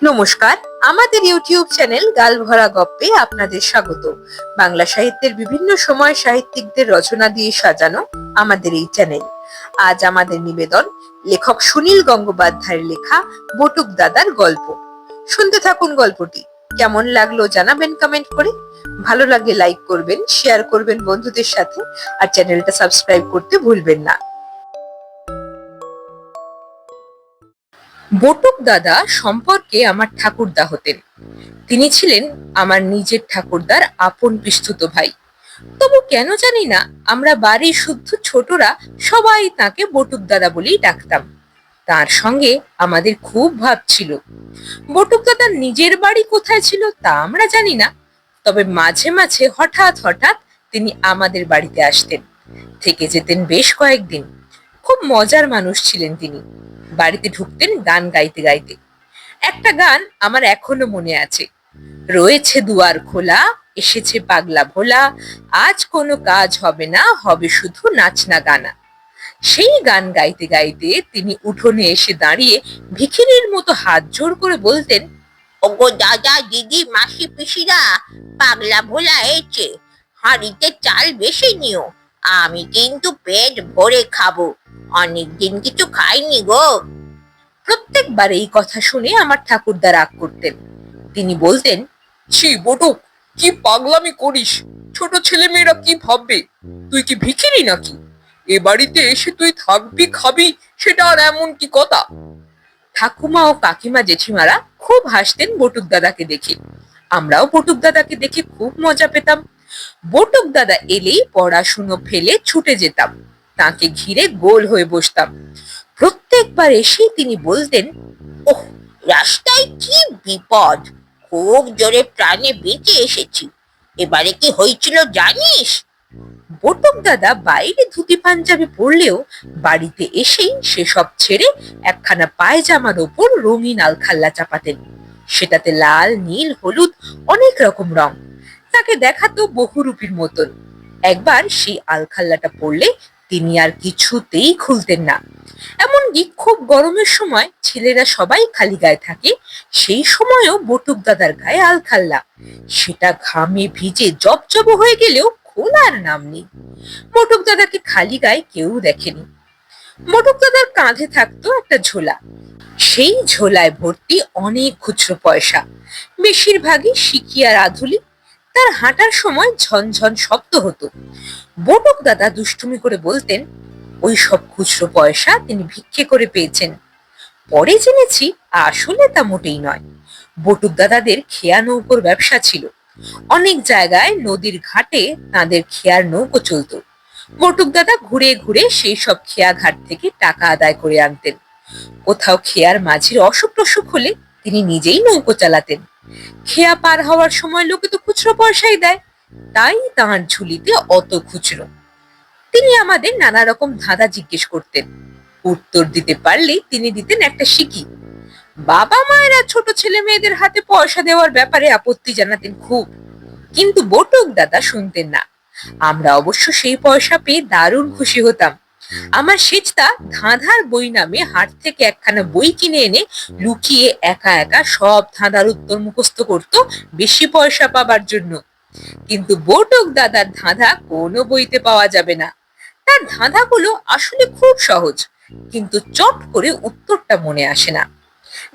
নমস্কার, আমাদের YouTube channel গালভরা গপ্পে আপনাদের স্বাগত। বাংলা সাহিত্যের বিভিন্ন সময় সাহিত্যিকদের রচনা দিয়ে সাজানো আমাদের এই চ্যানেল। আজ আমাদের নিবেদন লেখক সুনীল গঙ্গোপাধ্যায়ের লেখা বটুক দাদার গল্প। শুনতে থাকুন গল্পটি। কেমন লাগলো জানাবেন কমেন্ট করে। ভালো লাগলে লাইক করবেন, শেয়ার করবেন বন্ধুদের সাথে, আর চ্যানেলটা সাবস্ক্রাইব করতে ভুলবেন না। বটুক দাদা সম্পর্কে আমার ঠাকুরদা হতেন। তিনি ছিলেন আমার নিজের ঠাকুরদার আপন পিস্তুত ভাই। তবু কেন জানি না আমরা বাড়ির শুদ্ধ ছোটরা সবাই তাকে বটুক দাদা বলেই ডাকতাম। তার সঙ্গে আমাদের খুব ভাব ছিল। বটুক দাদার নিজের বাড়ি কোথায় ছিল তা আমরা জানি না, তবে মাঝে মাঝে হঠাৎ হঠাৎ তিনি আমাদের বাড়িতে আসতেন, থেকে যেতেন বেশ কয়েকদিন। খুব মজার মানুষ ছিলেন তিনি। বাড়িতে ঢুকতেন গান গাইতে গাইতে। একটা গান আমার এখনো মনে আছে, রয়েছে দুয়ার খোলা, এসেছে পাগলা ভোলা, আজ কোনো কাজ হবে না, হবে শুধু নাচনা গানা। সেই গান গাইতে গাইতে তিনি উঠোনে এসে দাঁড়িয়ে ভিখিরির মতো হাত জোড় করে বলতেন, ওগো দাদা দিদি মাসি পিসিরা, পাগলা ভোলা এসেছে, হাঁড়িতে চাল বেশি নিও, আমি কিন্তু পেট ভরে খাবো, অনেকদিন কিছু খাইনি গো। প্রত্যেকবার এই কথা শুনে আমার ঠাকুরদা রাগ করতেন। তিনি বলতেন, ছি বটুক, কি পাগলামি করিস, ছোট ছেলে মেয়েরা কি ভাববে, তুই কি ভিখিরি নাকি? এ বাড়িতে এসে তুই থাকবি খাবি, সেটা আর এমন কি কথা? ঠাকুমা ও কাকিমা জেঠিমারা খুব হাসতেন বটুক দাদাকে দেখে। আমরাও বটুক দাদাকে দেখে খুব মজা পেতাম। বটুক দাদা এলেই পড়াশুনো ফেলে ছুটে যেতাম, তাকে ঘিরে গোল হয়ে বসতাম। প্রত্যেকবার এসেই তিনি বলতেন, ওহ, রাস্তায় কি বিপদ, খুব জোরে প্রাণে বেঁচে এসেছি, এবারে কি হয়েছিল জানিস? বটুক দাদা বাইরে ধুতি পাঞ্জাবি পরলেও বাড়িতে এসেই সেসব ছেড়ে একখানা পায়জামার ওপর রঙিন আলখাল্লা চাপাতেন। সেটাতে লাল, নীল, হলুদ অনেক রকম রং। তাকে দেখাতো বহুরূপীর মতন। একবার সেই আলখাল্লাটা পরলে তিনি আর কিছুতেই খুলতেন না। এমনকি খুব গরমের সময় ছেলেরা সবাই খালি গায়ে থাকে, সেই সময়ও বটুক দাদার গায়ে আলখাল্লা। সেটা ঘামে ভিজে জবজব হয়ে গেলেও খোলার নাম নেই। বটুক দাদাকে খালি গায়ে কেউ দেখেনি। বটুক দাদার কাঁধে থাকতো একটা ঝোলা। সেই ঝোলায় ভর্তি অনেক খুচরো পয়সা, বেশিরভাগই সিকি আর আধুলি। তার হাঁটার সময় ঝনঝন শব্দ হতো। বটুক দাদা দুষ্টুমি করে বলতেন, ওই সব খুচরো পয়সা তিনি ভিক্ষে করে পেয়েছেন। পরে জেনেছি আসলে তা মোটেই নয়। বটুক দাদাদের খেয়া নৌকোর ব্যবসা ছিল। অনেক জায়গায় নদীর ঘাটে তাদের খেয়ার নৌকো চলতো। বটুক দাদা ঘুরে ঘুরে সেই সব খেয়া ঘাট থেকে টাকা আদায় করে আনতেন। কোথাও খেয়ার মাঝির অসুখ টসুখ হলে তিনি নিজেই নৌকো চালাতেন। খেয়া পার হওয়ার সময় লোকে তো খুচরো পয়সাই দেয়, তাই তাঁর ঝুলিতে অত খুচরো। তিনি আমাদের নানা রকম ধাঁধা জিজ্ঞেস করতেন। উত্তর দিতে পারলেই তিনি দিতেন একটা সিকি। বাবা মায়েরা ছোট ছেলে মেয়েদের হাতে পয়সা দেওয়ার ব্যাপারে আপত্তি জানাতেন খুব, কিন্তু বটুক দাদা শুনতেন না। আমরা অবশ্য সেই পয়সা পেয়ে দারুণ খুশি হতাম। আমার সেজদা ধাঁধার বই নামে হাট থেকে একখানা বই কিনে এনে লুকিয়ে একা একা সব ধাঁধার উত্তর মুখস্থ করতো বেশি পয়সা পাবার জন্য। কিন্তু বটুক দাদার ধাঁধা কোনো বইতে পাওয়া যাবে না। তার ধাঁধাগুলো আসলে খুব সহজ, কিন্তু চট করে উত্তরটা মনে আসে না।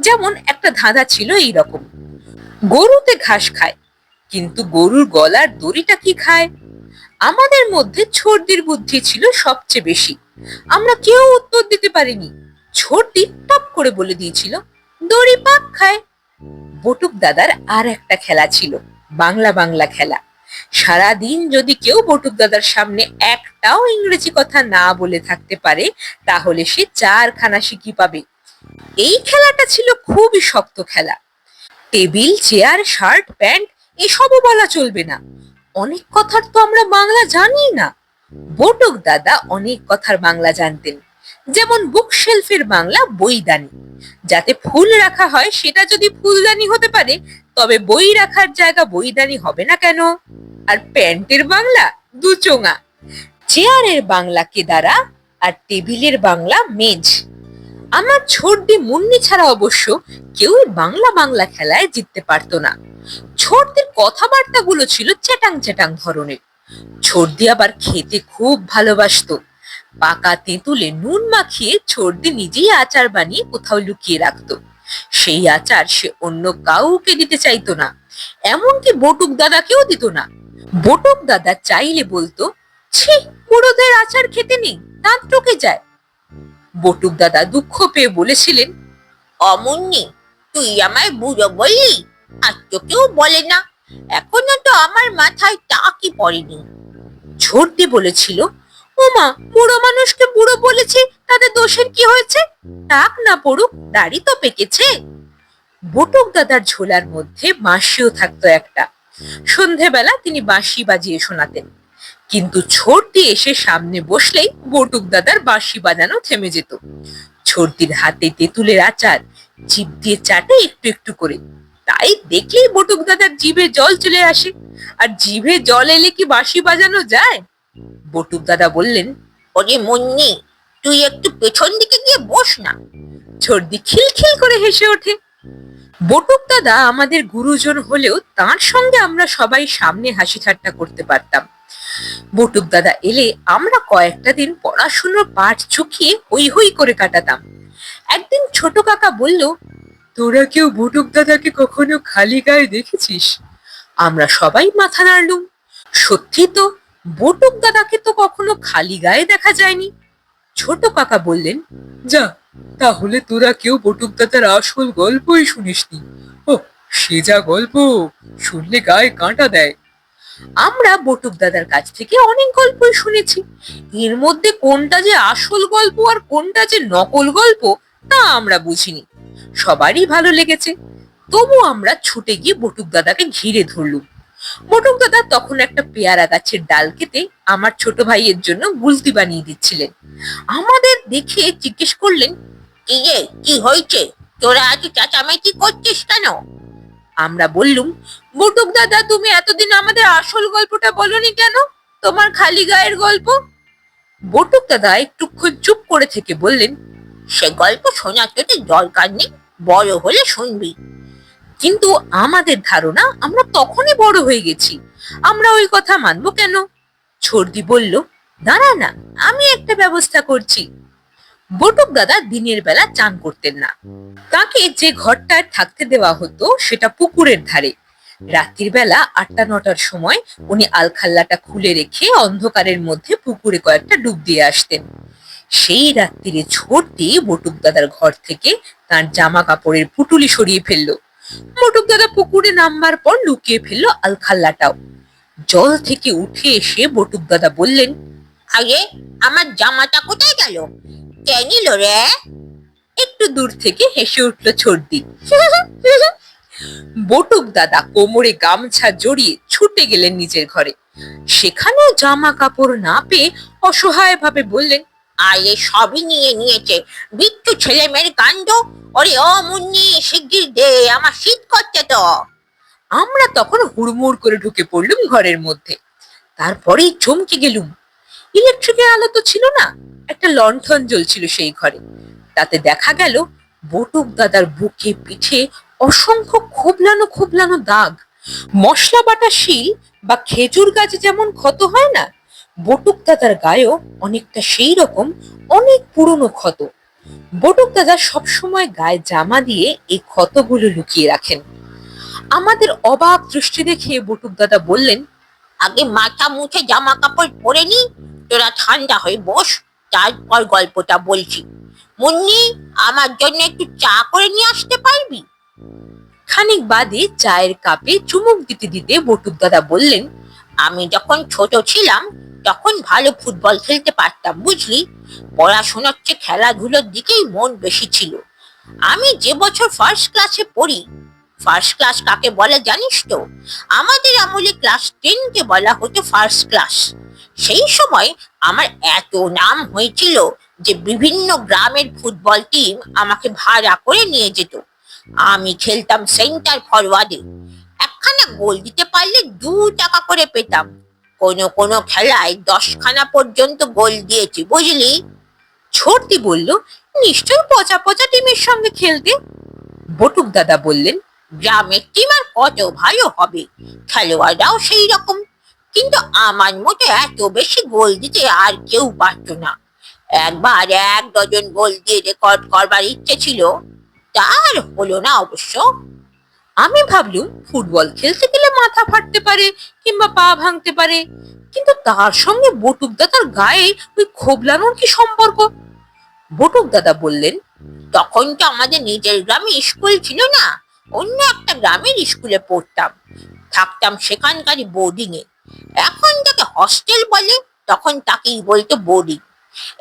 যেমন একটা ধাঁধা ছিল এই রকম, গরুতে ঘাস খায়, কিন্তু গরুর গলার দড়িটা কি খায়? আমাদের মধ্যে ছর্দির বুদ্ধি ছিল সবচেয়ে বেশি। আমরা কেউ উত্তর দিতে পারিনি। ছর্দি টপ করে বলে দিয়েছিল, দড়ি পাক খায়। বটুক দাদার আর একটা খেলা ছিল, বাংলা বাংলা খেলা। সারাদিন যদি কেউ বটুক দাদার সামনে একটাও ইংরেজি কথা না বলে থাকতে পারে, তাহলে সে 4খানা সিকি পাবে। এই খেলাটা ছিল খুবই শক্ত খেলা। টেবিল, চেয়ার, শার্ট, প্যান্ট এসবও বলা চলবে না। অনেক কথার তো আমরা বাংলা জানি না। বটুক দাদা অনেক কথার বাংলা জানতেন। যেমন বুকশেলফের বাংলা বইদানি। যাতে ফুল রাখা হয় সেটা যদি ফুলদানি হতে পারে, তবে বই রাখার জায়গা বইদানি হবে না কেন? আর প্যান্টের বাংলা দুচোঙা। চেয়ারের বাংলা কেদারা, আর টেবিলের বাংলা মেজ। আমার ছোটদি মুন্নি ছাড়া অবশ্য কেউ বাংলা বাংলা খেলায় জিততে পারতো না। ছোটদের কথাবার্তা গুলো ছিল চ্যাটাং চ্যাটাং ধরনের। ছোটদি আবার খেতে খুব ভালোবাসতো। পাকা তেঁতুলে নুন মাখিয়ে ছোটদি নিজেই আচার বানিয়ে কোথাও লুকিয়ে রাখতো। সেই আচার সে অন্য কাউকে দিতে চাইতো না, এমনকি বটুক দাদাকেও দিত না। বটুক দাদা চাইলে বলতো, ছি, বুড়োদের আচার খেতে নেই, দাঁত টকে যায়। বটুক দাদা দুঃখ পেয়ে বলেছিলেন, অমুন্নি, তুই আমায় বুড়ো বললি, আর তোকেও বলে না, এখনো তো আমার মাথায় টাকই পড়েনি। ছোটদি বলেছিল, ওমা, বুড়ো মানুষকে বুড়ো বলেছি, তাতে দোষের কি হয়েছে? টাক না পড়ুক, দাড়ি তো পেকেছে। বটুক দাদার ঝোলার মধ্যে বাঁশিও থাকতো একটা। সন্ধেবেলা তিনি বাঁশি বাজিয়ে শোনাতেন, কিন্তু ছোটদি এসে সামনে বসলেই বটুক দাদার বাঁশি বাজানো থেমে যেত। ছোটদির হাতে তেঁতুলের আচার, জিভ দিয়ে চাটে একটু একটু করে। তাই দেখলেই বটুক দাদার জিভে জল চলে আসে। আর জিভে জল এলে কি বাঁশি বাজানো যায়? বটুক দাদা বললেন, ওরে মুন্নি, তুই একটু পেছন দিকে গিয়ে বস না। ছোটদি খিলখিল করে হেসে ওঠে। বটুক দাদা আমাদের গুরুজন হলেও তার সঙ্গে আমরা সবাই সামনে হাসি ঠাট্টা করতে পারতাম। বটুক দাদা এলে আমরা কয়েকটা দিন পড়াশুনোর পাঠ চুকিয়ে হই হই করে কাটাতাম। একদিন ছোট কাকা বলল, তোরা কেউ বটুক দাদাকে কখনো খালি গায়ে দেখেছিস? আমরা সবাই মাথা নাড়লুম। সত্যি তো, বটুক দাদাকে তো কখনো খালি গায়ে দেখা যায়নি। ছোট কাকা বললেন, যা, তাহলে তোরা কেউ বটুক দাদার আসল গল্পই শুনিসনি। ও, সে যা গল্প, শুনলে গায়ে কাঁটা দেয়। আমরা বটুক দাদার কাছ থেকে অনেক গল্পই শুনেছি, এর মধ্যে কোনটা যে আসল গল্প আর কোনটা যে নকল গল্প তা আমরা বুঝিনি। সবারই ভালো লেগেছে, তবু আমরা ছুটে গিয়ে বটুক দাদাকে ঘিরে ধরলুম। বটুক দাদা তখন একটা পেয়ারা গাছের ডাল কেটে আমার ছোট ভাইয়ের জন্য গুলতি বানিয়ে দিচ্ছিলেন। আমাদের দেখে জিজ্ঞেস করলেন, কি রে, কি হয়েছে, তোরা আজ চেঁচামেচি করছিস কেন? আমরা বললুম, বটুক দাদা, তুমি এতদিন আমাদের আসল গল্পটা বলনি কেন, তোমার খালি গায়ের গল্প? বটুক দাদা একটুক্ষণ চুপ করে থেকে বললেন, সে গল্প শোনার তোদের দরকার নেই, বড় হলে শুনবি। কিন্তু আমাদের ধারণা আমরা তখনই বড় হয়ে গেছি, আমরা ওই কথা মানবো কেন? ছোটদি বলল, দাঁড়া না, আমি একটা ব্যবস্থা করছি। বটুক দাদা দিনের বেলা চান করতেন না। তাকে যে ঘরটায় থাকতে দেওয়া হতো সেটা পুকুরের ধারে। রাত্রির বেলা ৮টা-৯টার সময় উনি আলখাল্লাটা খুলে রেখে অন্ধকারের মধ্যে পুকুরে কয়েকটা ডুব দিয়ে আসতেন। সেই রাত্রিরে ছোটদি বটুক দাদার ঘর থেকে তার জামা কাপড়ের পুটুলি সরিয়ে ফেললো। বটুক দাদা পুকুরে নামবার পর লুকিয়ে ফেললো আলখাল্লাটাও। জল থেকে উঠে এসে বটুক দাদা বললেন, আরে, আমার জামাটা কোথায় গেল? কে নিল রে? একটু দূর থেকে হেসে উঠল ছোটদি। বটুক দাদা কোমরে গামছা জড়িয়ে ছুটে গেলেন নিজের ঘরে। সেখানেও জামা কাপড় না পেয়ে অসহায় ভাবে বললেন, আরে, সবই নিয়ে নিয়েছে, বিচ্ছু ছেলে মেয়ের কাণ্ড। ওরে ও মুন্নি, শিগগির দে, আমার শীত করছে তো। আমরা তখন হুড়মুড় করে ঢুকে পড়লুম ঘরের মধ্যে। তারপরেই চমকে গেলুম, ইলেকট্রিকের আলো তো ছিল না, একটা লণ্ঠন জ্বলছিল সেই ঘরে। তাতে দেখা গেল বটুক দাদার বুকে পিঠে অসংখ্য খোবলানো খোবলানো দাগ। মশলা বাটা শিল বা খেজুর গাছে যেমন ক্ষত হয় না, বটুক দাদার গায়েও অনেকটা সেই রকম অনেক পুরনো ক্ষত। বটুক দাদা সবসময় গায়ে জামা দিয়ে এই ক্ষতগুলো লুকিয়ে রাখেন। আমাদের অবাক দৃষ্টি দেখে বটুক দাদা বললেন, আগে মাথা মুছে জামা কাপড় পরে নি, তোরা ঠান্ডা হয়ে বস, তারপর গল্পটা বলছি। মুন্নি, আমার জন্য একটু চা করে নিয়ে আসতে পারবি? খানিক বাদে চায়ের কাপে চুমুক দিতে দিতে বটুক দাদা বললেন, আমি যখন ছোট ছিলাম তখন ভালো ফুটবল খেলতে পারতাম, বুঝলি। পড়াশোনার চেয়ে খেলাধুলোর দিকেই মন বেশি ছিল। আমি যে বছর ফার্স্ট ক্লাসে পড়ি, ফার্স্ট ক্লাস কাকে বলে জানিস তো? আমাদের আমলে ক্লাস 10 কে বলা হতো ফার্স্ট ক্লাস। সেই সময় আমার এত নাম হয়েছিল যে বিভিন্ন গ্রামের ফুটবল টিম আমাকে ভাড়া করে নিয়ে যেত। আমি খেলতাম সেন্টার ফরওয়ার্ডে। একখানা গোল দিতে পারলে 2 টাকা করে পেতাম। কোনো কোনো খেলায় 10খানা পর্যন্ত গোল দিয়েছি, বুঝলি। ছোটদি বলল, নিশ্চয়ই পচা পচা টিমের সঙ্গে খেলতে। বটুক দাদা বললেন, গ্রামের টিম আর কত ভালো হবে, খেলোয়াড়রাও সেই রকম, কিন্তু আমার মতো এত বেশি গোল দিতে আর কেউ পারতো না। একবার 1 ডজন গোল দিয়ে রেকর্ড করবার ইচ্ছে ছিল, তার হলো না অবশ্য। আমি ভাবলুম ফুটবল খেলতে গেলে মাথা ফাটতে পারে কিংবা পা ভাঙতে পারে, কিন্তু তার সঙ্গে বটুক দাদার গায়ে ওই খোবলানোর কি সম্পর্ক? বটুক দাদা বললেন, তখন তো আমাদের নিজের গ্রামে স্কুল ছিল না, অন্য একটা গ্রামের স্কুলে পড়তাম, থাকতাম সেখানকারই বোর্ডিং এ। এখন যাকে হস্টেল বলে, তখন তাকেই বলতো বোর্ডিং।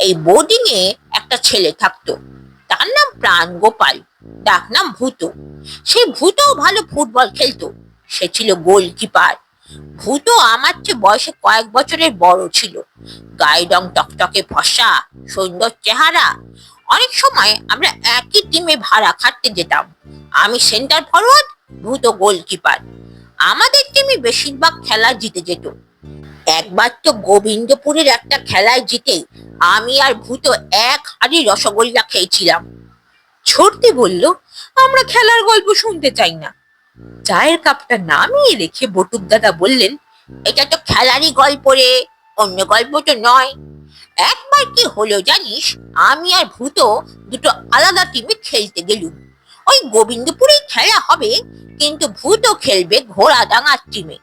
এই বোর্ডিং এ একটা ছেলে থাকতো, তার নাম প্রাণ গোপাল, ডাক নাম ভূত। সেই ভূতও ভালো ফুটবল খেলতো, সে ছিল গোলকিপার। ভূত আমার চেয়ে বয়সে কয়েক বছরের বড় ছিল, গায়ের রং টকটকে ফর্সা, সুন্দর চেহারা। অনেক সময় আমরা একই টিমে ভাড়া খাটতে যেতাম, আমি সেন্টার ফরওয়ার্ড, ভূত গোলকিপার। আমাদের টিমে বেশিরভাগ খেলা জিতে যেত। একবার তো গোবিন্দপুরের একটা খেলায় জিতে আমি আর ভূত 1 হাঁড়ি রসগোল্লা খেয়েছিলাম। ছোটদি বলল, আমরা খেলার গল্প শুনতে চাই না। চায়ের কাপটা নামিয়ে রেখে বটুক দাদা বললেন, এটা তো খেলারই গল্প রে, অন্য গল্প তো নয়। একবার কি হলো জানিস, আমি আর ভূত দুটো আলাদা টিমে খেলতে গেলুম। ওই গোবিন্দপুরে খেলা হবে, কিন্তু ভূত খেলবে ঘোড়াডাঙ্গার টিমে।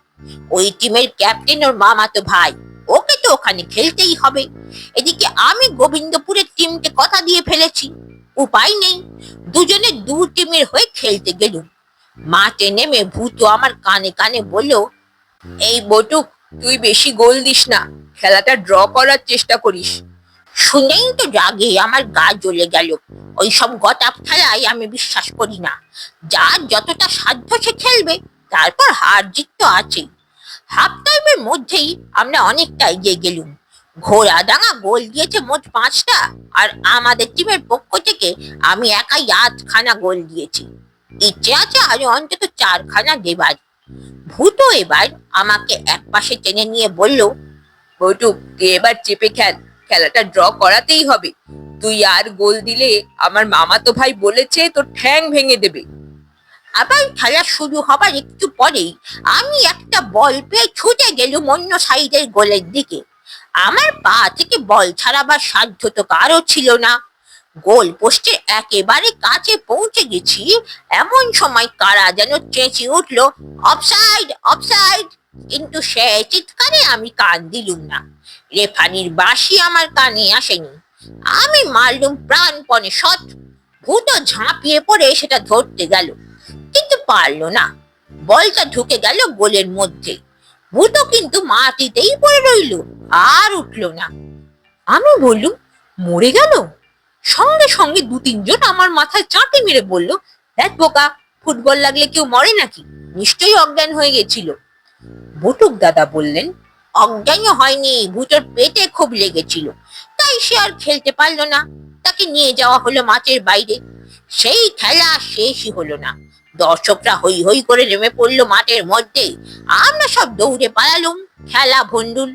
ওই টিমের ক্যাপ্টেন ওর মামাতো ভাই, ওকে তো ওখানে খেলতেই হবে। এদিকে আমি গোবিন্দপুরের টিমকে কথা দিয়ে ফেলেছি, উপায় নেই, দুজনে দু টিমের হয়ে খেলতে গেলুম। মাঠে নেমে ভূত আমার কানে কানে বলল, এই বটুক, তুই বেশি গোল দিস না, খেলাটা ড্র করার চেষ্টা করিস। শুনেই তো রাগে আমার গা জ্বলে গেল। ওইসব গতাপ খেলায় আমি বিশ্বাস করি না। যার যতটা সাধ্য সে খেলবে, তারপর হার জিত তো আছেই। হাফ টাইমের মধ্যেই আমরা অনেকটা এগিয়ে গেলুম। ঘোড়াডাঙ্গা গোল দিয়েছে মোট 5টা, আর আমাদের টিমের পক্ষ থেকে আমি একাই 8খানা গোল দিয়েছি। ইচ্ছে আছে আরো অন্তত 4খানা দেবার। ভূত এবার আমাকে একপাশে টেনে নিয়ে বলল, বটুক, তুই এবার চেপে খেল, খেলাটা ড্র করাতেই হবে। তুই আর গোল দিলে আমার মামাতো ভাই বলেছে তোর ঠ্যাং ভেঙে দেবে। আবার খেলা শুরু হবার একটু পরেই আমি একটা বল পেয়ে ছুটে গেলুম অন্য সাইডের গোলের দিকে। আমার পা থেকে বল ছাড়াবার সাধ্য তো কারো ছিল না। গোল পোস্টের একেবারে কাছে পৌঁছে গেছি, এমন সময় কারা যেন চেঁচিয়ে উঠলো, অফসাইড অফসাইড! কিন্তু সে চিৎকারে আমি কান দিলুম না। রেফারির বাঁশি আমার কানে আসেনি। আমি মারলুম প্রাণপণে শট। ভূত ঝাঁপিয়ে পড়ে সেটা ধরতে গেল, কিন্তু পারলো না। বলটা ঢুকে গেল গোলের মধ্যে। ভূত কিন্তু মাটিতেই পড়ে রইল, আর উঠলো না। আমি বললুম, মরে গেল? সঙ্গে সঙ্গে 2-3 জন আমার মাথায় চাঁটি মেরে বলল, দেখ বোকা, ফুটবল লাগলে কেউ মরে নাকি? নিশ্চয়ই অজ্ঞান হয়ে গেছিল। বটুক দাদা বললেন, অজ্ঞান হয়নি, ভূতর পেটে খুব লেগেছিল, তাই সে আর খেলতে পারলো না। তাকে নিয়ে যাওয়া হলো মাঠের বাইরে। সেই খেলা শেষই হলো না। দর্শকরা হই হই করে নেমে পড়লো মাঠের মধ্যে। আমরা সব দৌড়ে পালালুম, খেলা ভন্ডুল।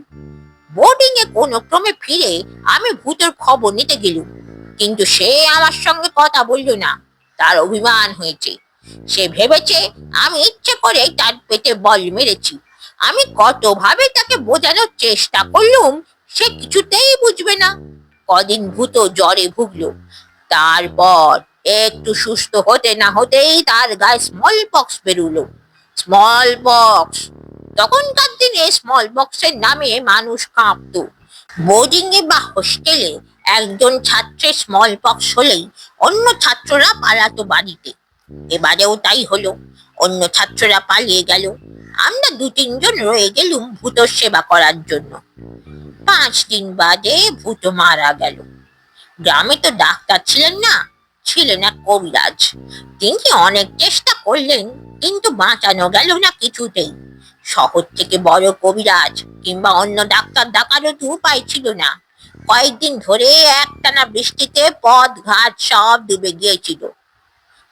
বোর্ডিং এ কোনো ক্রমে ফিরে আমি ভূতের খবর নিতে গেলুম, কিন্তু সে আমার সঙ্গে কথা বলল না। তার অভিমান হয়েছে। সে ভেবেছে আমি ইচ্ছে করে তার পেটে বল মেরেছি। আমি কতভাবে তাকে বোঝানোর চেষ্টা করলুম, সে কিছুতেই বুঝবে না। কদিন ভূত জ্বরে ভুগলো, তারপর একটু সুস্থ হতে না হতেই তার গায়ে স্মল পক্স বেরুলো। Smallpox! তখনকার দিনে স্মল পক্সের নামে মানুষ কাঁপতো। বোর্ডিং এ বা হোস্টেলে একজন ছাত্রের স্মল পক্স হলেই অন্য ছাত্ররা পালাতো বাড়িতে। এবারেও তাই হলো, অন্য ছাত্ররা পালিয়ে গেল। আমরা 2-3 জন রয়ে গেলুম ভূতর সেবা করার জন্য। 5 দিন বাদে ভূত মারা গেল। গ্রামে তো ডাক্তার ছিলেন না, ছিলেন এক কবিরাজ। তিনি অনেক চেষ্টা করলেন, কিন্তু বাঁচানো গেল না কিছুতেই। শহর থেকে বড় কবিরাজ কিংবা অন্য ডাক্তার ডাকারও তো উপায় ছিল না। কয়েকদিন ধরে একটানা বৃষ্টিতে পথ ঘাট সব ডুবে গিয়েছিল।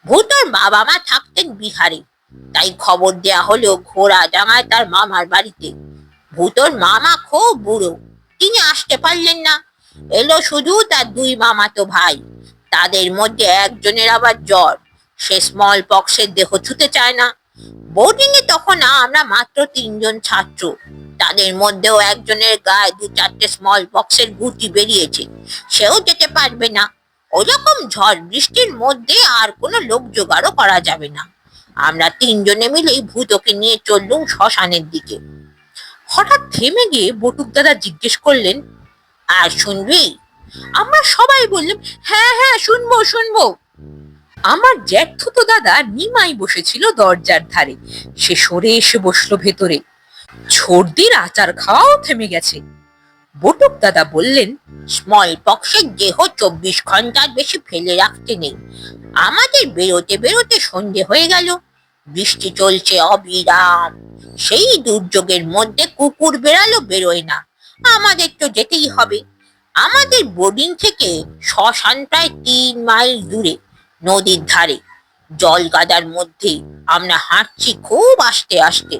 ভূতর বাবা মা থাকতেন বিহারে, তাই খবর দেয়া হলো ঘোড়াডাঙ্গায় তার মামার বাড়িতে। ভূতর মামা খুব বুড়ো, তিনি আসতে পারলেন না। এলো শুধু তার 2 মামাতো ভাই। তাদের মধ্যে একজনের আবার জ্বর, সে স্মল পক্সের দেহ ছুতে চায় না। বোর্ডিং এ তখন আমরা মাত্র 3 জন ছাত্র, তাদের মধ্যেও একজনের গায়ে 2-4টে স্মল পক্সের গুটি বেরিয়েছে, সেও যেতে পারবে না। ওরকম ঝড় বৃষ্টির মধ্যে আর কোনো লোক জোগাড়ও করা যাবে না। আমরা 3 জনে মিলেই ভূতকে নিয়ে চললুম শ্মশানের দিকে। হঠাৎ থেমে গিয়ে বটুক দাদা জিজ্ঞেস করলেন, আর শুনবি? আমরা সবাই বললাম, হ্যাঁ হ্যাঁ শুনবো শুনবো। আমার জ্যাঠতুতো দাদা নিমাই বসেছিল দরজার ধারে, সে সরে এসে বসলো ভেতরে। সর্দির আচার খাওয়াও থেমে গেছে। বটুক দাদা বললেন, স্মল পক্সের দেহ 24 ঘন্টার বেশি ফেলে রাখতে নেই। আমাদের বেরোতে বেরোতে সন্ধে হয়ে গেল, বৃষ্টি চলছে অবিরাম। সেই দুর্যোগের মধ্যে কুকুর বেড়ালো বেরোয় না, আমাদের তো যেতেই হবে। আমাদের বোর্ডিং থেকে শ্মশান প্রায় 3 মাইল দূরে, নদীর ধারে। জল গাদার মধ্যে আমরা হাঁটছি খুব আস্তে আস্তে।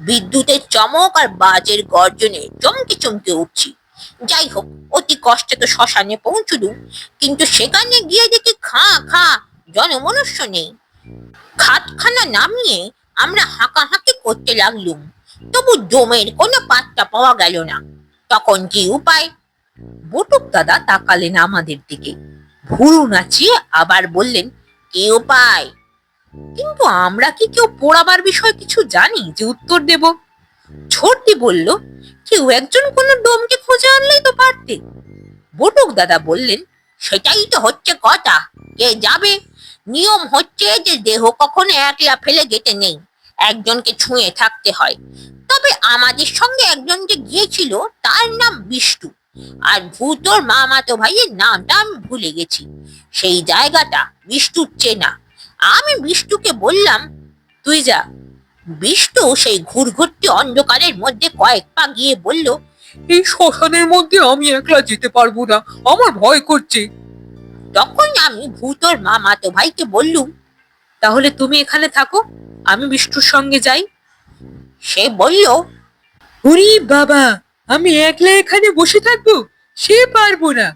বিদ্যুতের চমক আর বাজের গর্জনে চমকে চমকে উঠছি। যাই হোক, অতি কষ্টে তো শ্মশানে পৌঁছলুম, কিন্তু সেখানে গিয়ে দেখি খা খা জনমনুষ্য নেই। খাটখানা নামিয়ে আমরা হাঁকাহাঁকি করতে লাগলুম, তবু দমের কোনো পাত্তা পাওয়া গেল না। তখন কি উপায়? বটুক দাদা তাকালেন আমাদের দিকে, ভুরু নাচিয়ে আবার বললেন, কি উপায়? কিন্তু আমরা কি কেউ পোড়াবার বিষয়ে কিছু জানি যে উত্তর দেব? ছোটদি বলল, কেউ একজন কোনো ডোমকে খুঁজে আনলেই তো পারতে। বটুক দাদা বললেন, সেটাই তো হচ্ছে কথা, কে যাবে? নিয়ম হচ্ছে যে দেহ কখনো একলা ফেলে যেতে নেই, একজনকে ছুঁয়ে থাকতে হয়। তবে আমাদের সঙ্গে একজন যে গিয়েছিল তার নাম বিষ্টু, আর ভূতোর মামাতো ভাইয়ের নামটা আমি ভুলে গেছি। সেই জায়গাটা বিষ্টুর চেনা। আমি বিষ্টুকে বললাম, তুই যা। বিষ্টু সেই ঘুরঘুরতি অন্ধকারের মধ্যে কয়েক পা গিয়ে বলল, এই শ্মশানের মধ্যে আমি একলা যেতে পারবো না, আমার ভয় করছে। তখন আমি ভূতোর মামাতো ভাইকে বললুম, তাহলে তুমি এখানে থাকো, আমি বিষ্টুর সঙ্গে যাই। সে বলল, ওরে বাবা, আমি একলা এখানে বসে থাকবো, সে পারবো না।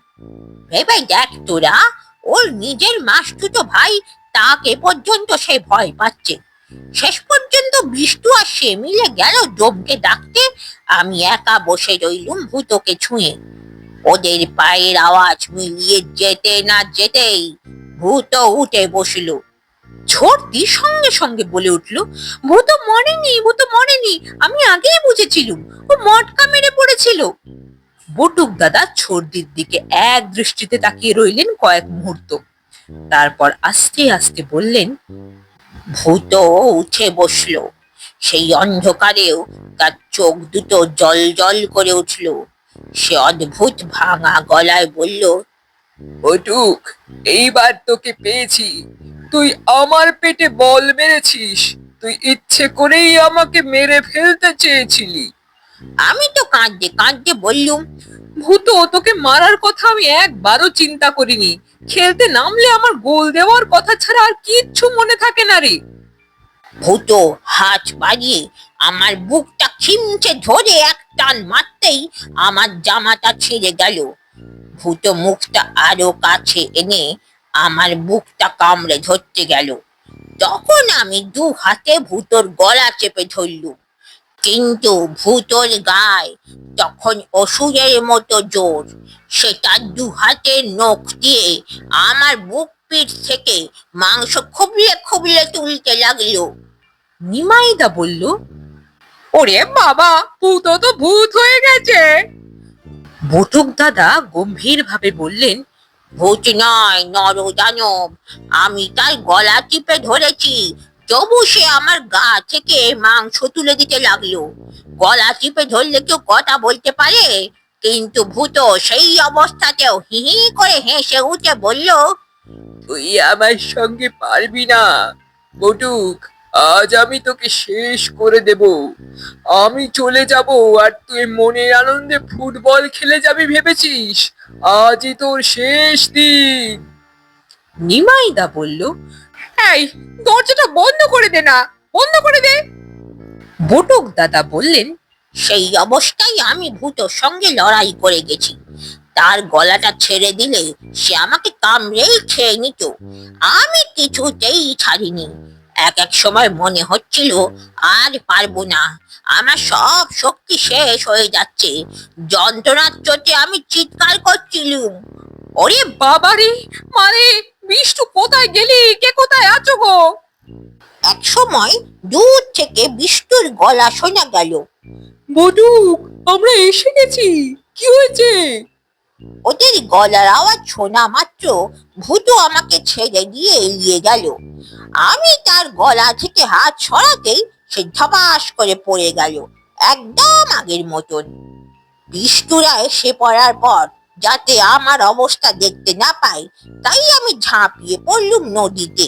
ভেবে দেখ তোরা, ওর নিজের মাসতুতো ভাই, তাকে পর্যন্ত সে ভয় পাচ্ছে। শেষ পর্যন্ত বিষ্টু আর সে মিলে গেল ডোমকে ডাকতে। আমি একা বসে রইলুম ভূতকে ছুঁয়ে। ওদের পায়ের আওয়াজ মিলিয়ে যেতে না যেতেই ভূত উঠে বসলো। ছোটদি সঙ্গে সঙ্গে বলে উঠলো, ভূত মরেনি, ভূত মরেনি, আমি আগেই বুঝেছিলুম, ও মটকা মেরে পড়েছিল। বটুক দাদা ছোটদির দিকে এক দৃষ্টিতে তাকিয়ে রইলেন কয়েক মুহূর্ত, তারপর আস্তে আস্তে বললেন, ভূত উঠে বসলো। সেই অন্ধকারেও তার চোখ দুটো জল জল করে উঠল। সে অদ্ভুত ভাঙা গলায় বলল, বটুক, এইবার তোকে পেয়েছি। তুই আমার পেটে বল মেরেছিস, তুই ইচ্ছে করেই আমাকে মেরে ফেলতে চেয়েছিলি। আমি তো কাঁদতে কাঁদতে বললুম, ভূত, তোকে মারার কথা আমি একবারও চিন্তা করিনি। খেলতে নামলে আমার গোল দেওয়ার কথা ছাড়া আর কিচ্ছু মনে থাকে না রে। ভূত হাত বাড়িয়ে আমার বুকটা খিমচে ধরে এক টান মারতেই আমার জামাটা ছিঁড়ে গেল। ভূত মুখটা আরো কাছে এনে আমার বুকটা কামড়ে ধরতে গেল। তখন আমি 2 হাতে ভূতর গলা চেপে ধরলুম, কিন্তু ভূতর গায়ে তখন অসুরের মতো জোর। সে তার 2 হাতের নখ দিয়ে আমার বুক পিঠ থেকে মাংস খুবলে খুবলে তুলতে লাগলো। নিমাইদা বলল, ওরে বাবা, ভূত তো ভূত হয়ে গেছে। বটুক দাদা গম্ভীর ভাবে বললেন, ভূত নয়, নরদানব। আমি তার গলা টিপে ধরেছি, তবু সে আমার গা থেকে মাংস তুলে দিতে লাগলো। গলা টিপে ধরলে কেউ কথা বলতে পারে? কিন্তু ভূত সেই অবস্থাতেও হি হি করে হেসে উঠে বলল, তুই আমার সঙ্গে পারবি না বটুক, আজ আমি তোকে শেষ করে দেব। আমি চলে যাব আর তুই মনের আনন্দে ফুটবল খেলে যাবি ভেবেছিস? আজই তোর শেষ দিন। নিমাইদা বলল, এই দরজাটা বন্ধ করে দে না, বন্ধ করে দে। বটুক দাদা বললেন, সেই অবস্থায় আমি ভূতর সঙ্গে লড়াই করে গেছি। তার গলাটা ছেড়ে দিলে সে আমাকে কামড়েই খেয়ে নিত। আমি কিছুতেই ছাড়িনি। এক এক সময় মনে হচ্ছিল আর পারবো না, আমার সব শক্তি শেষ হয়ে যাচ্ছে। যন্ত্রণার চোটে আমি চিৎকার করছিলুম। ওরে বাবারে, মারে বিষ্টু, কোথায় গেলি? কে কোথায় আছো গো? এক সময় দূর থেকে বিষ্টুর গলা শোনা গেল। বটুক, আমরা এসে গেছি। কি হয়েছে? ওদের গলার আওয়াজ শোনা মাত্র ভূতু আমাকে ছেড়ে দিয়ে এড়িয়ে গেল। আমি তার গলা থেকে হাত সরাতেই সে ধপাস করে পড়ে গেল, একদম আগের মতন। বিষ্টুরা এসে পড়ার পর যাতে আমার অবস্থা দেখতে না পাই, তাই আমি ঝাঁপিয়ে পড়লুম নদীতে।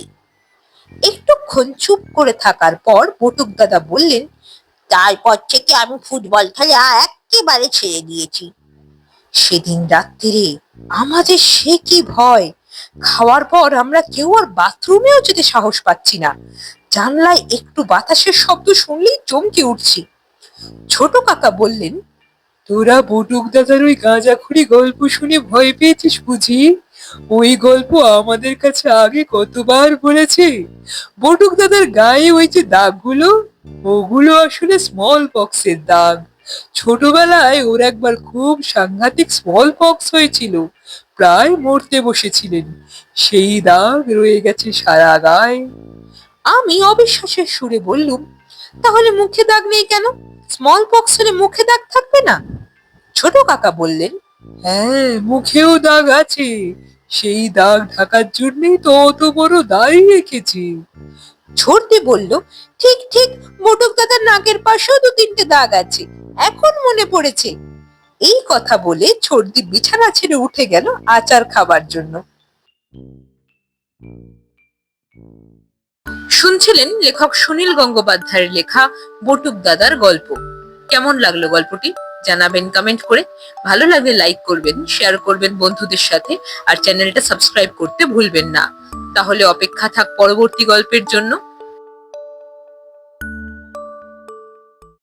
একটুক্ষণ চুপ করে থাকার পর বটুক দাদা বললেন, তারপর থেকে আমি ফুটবল খেলা একেবারে ছেড়ে দিয়েছি। সেদিন রাত্রিরে আমাদের সে কি ভয়! খাওয়ার পর আমরা কেউ আর বাথরুমেও যেতে সাহস পাচ্ছি না। জানলায় একটু বাতাসের শব্দ শুনলেই চমকে উঠছি। ছোট কাকা বললেন, তোরা বটুক দাদার ওই গাঁজাখুরি গল্প শুনে ভয় পেয়েছিস বুঝি? ওই গল্প আমাদের কাছে আগে কতবার বলেছে। বটুক দাদার গায়ে ওই যে দাগগুলো, ওগুলো আসলে স্মল পক্সের দাগ। ছোটবেলায় ওর একবার খুব সাংঘাতিক স্মল পক্স হয়েছিল, প্রায় মরতে বসেছিলেন। সেই দাগ রয়ে গেছে সারা গায়ে। আমি অবিশ্বাসের সুরে বললুম, তাহলে মুখে দাগ নেই কেন? স্মল পক্স হলে মুখে দাগ থাকবে না? ছোট কাকা বললেন, হ্যাঁ, মুখেও দাগ আছে। সেই দাগ ঢাকার জন্যই তো অত বড় দাড়ি রেখেছি। ছোটদি বলল, ঠিক ঠিক, মোটক দাদার নাকের পাশেও 2-3টে দাগ আছে, এখন মনে পড়েছে। এই কথা বলে ছোটদি বিছানা ছেড়ে উঠে গেল আচার খাবার জন্য। শুনছিলেন লেখক সুনীল গঙ্গোপাধ্যায়ের লেখা বটুক দাদার গল্প। কেমন লাগলো গল্পটি জানাবেন কমেন্ট করে। ভালো লাগলে লাইক করবেন, শেয়ার করবেন বন্ধুদের সাথে, আর চ্যানেলটা সাবস্ক্রাইব করতে ভুলবেন না। তাহলে অপেক্ষা থাক পরবর্তী গল্পের জন্য।